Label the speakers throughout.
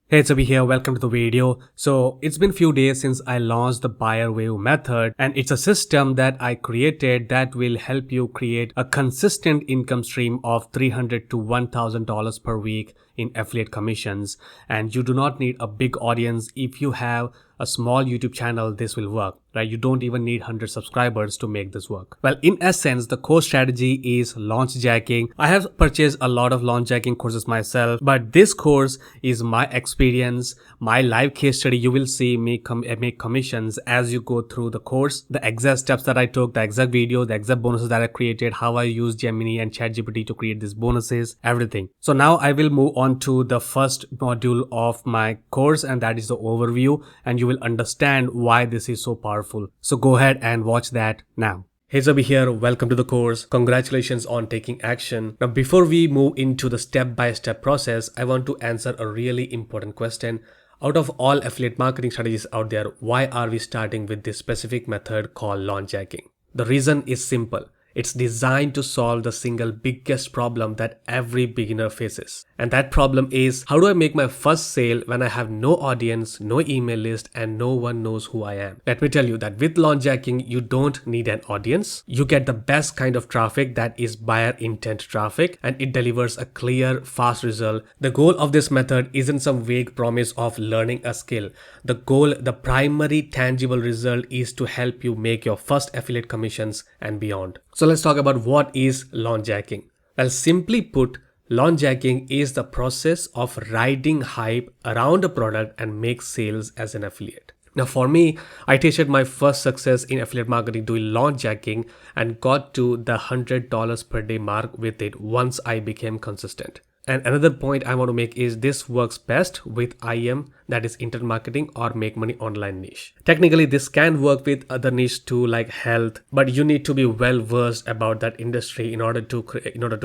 Speaker 1: Hey, it's Abhi here. Welcome to the video. So it's been few days since I launched the buyer wave method, and it's a system that I created that will help you create a consistent income stream of $300 to $1,000 per week in affiliate commissions. And you do not need a big audience. If you have a small YouTube channel, this will work, right? You don't even need 100 subscribers to make this work. Well, in essence, the core strategy is launch jacking. I have purchased a lot of launch jacking courses myself, but this course is my experience, my live case study. You will see me make commissions as you go through the course, the exact steps that I took, the exact video, the exact bonuses that I created, how I used Gemini and ChatGPT to create these bonuses, everything. So now I will move on to the first module of my course, and that is the overview, and you will understand why this is so powerful. So go ahead and watch that now. Hey, Zabi here. Welcome to the course. Congratulations on taking action. Now, before we move into the step-by-step process, I want to answer a really important question. Out of all affiliate marketing strategies out there, why are we starting with this specific method called launch jacking? The reason is simple. It's designed to solve the single biggest problem that every beginner faces. And that problem is, how do I make my first sale when I have no audience, no email list, and no one knows who I am? Let me tell you that with launch jacking, you don't need an audience. You get the best kind of traffic, that is buyer intent traffic, and it delivers a clear, fast result. The goal of this method isn't some vague promise of learning a skill. The goal, the primary tangible result, is to help you make your first affiliate commissions and beyond. So let's talk about what is launch jacking. Well, simply put, launch jacking is the process of riding hype around a product and make sales as an affiliate. Now for me, I tasted my first success in affiliate marketing doing launch jacking and got to the $100 per day mark with it once I became consistent. And another point I want to make is this works best with IM, that is internet marketing or make money online niche. Technically, this can work with other niche too, like health, but you need to be well versed about that industry in order to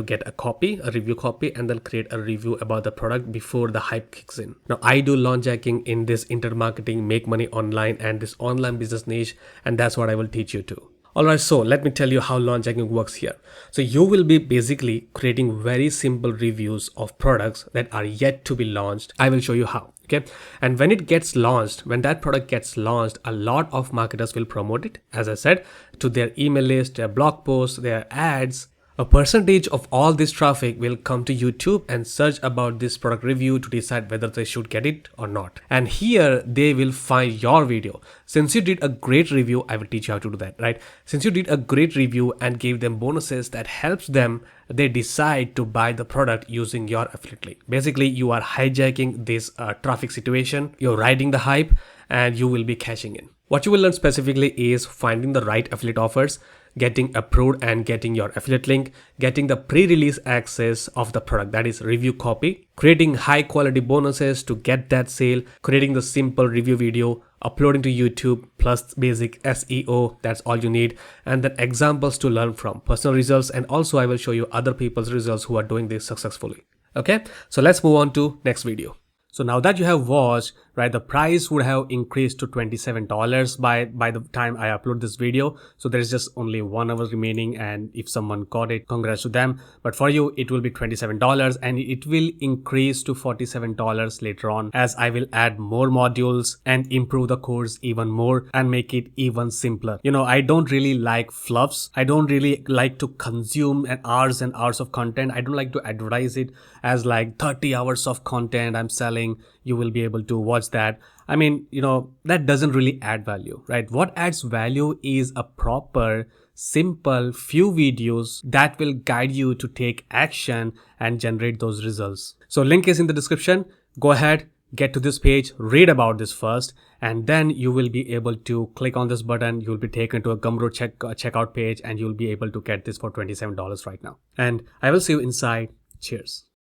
Speaker 1: get a review copy, and then create a review about the product before the hype kicks in. Now, I do launch jacking in this internet marketing, make money online, and this online business niche, and that's what I will teach you too. Alright, so let me tell you how launch jacking works here. So you will be basically creating very simple reviews of products that are yet to be launched. I will show you how. Okay. And when it gets launched, when that product gets launched, a lot of marketers will promote it, as I said, to their email list, their blog posts, their ads. A percentage of all this traffic will come to YouTube and search about this product review to decide whether they should get it or not. And here they will find your video. Since you did a great review, I will teach you how to do that, right? Since you did a great review and gave them bonuses that helps them, they decide to buy the product using your affiliate link. Basically, you are hijacking this traffic situation. You're riding the hype and you will be cashing in. What you will learn specifically is finding the right affiliate offers, getting approved and getting your affiliate link, getting the pre-release access of the product, that is review copy, creating high quality bonuses to get that sale, creating the simple review video, uploading to YouTube, plus basic SEO, that's all you need, and then examples to learn from, personal results, and also I will show you other people's results who are doing this successfully. Okay, so let's move on to next video. So now that you have watched, right, the price would have increased to $27 by the time I upload this video. So there is just only 1 hour remaining, and if someone got it, congrats to them. But for you, it will be $27 and it will increase to $47 later on as I will add more modules and improve the course even more and make it even simpler. You know, I don't really like fluffs. I don't really like to consume hours and hours of content. I don't like to advertise it as like 30 hours of content I'm selling. You will be able to watch that. I mean, you know, that doesn't really add value, right? What adds value is a proper, simple few videos that will guide you to take action and generate those results. So link is in the description. Go ahead, get to this page, read about this first, and then you will be able to click on this button. You will be taken to a Gumroad checkout page, and you'll be able to get this for $27 right now. And I will see you inside. Cheers.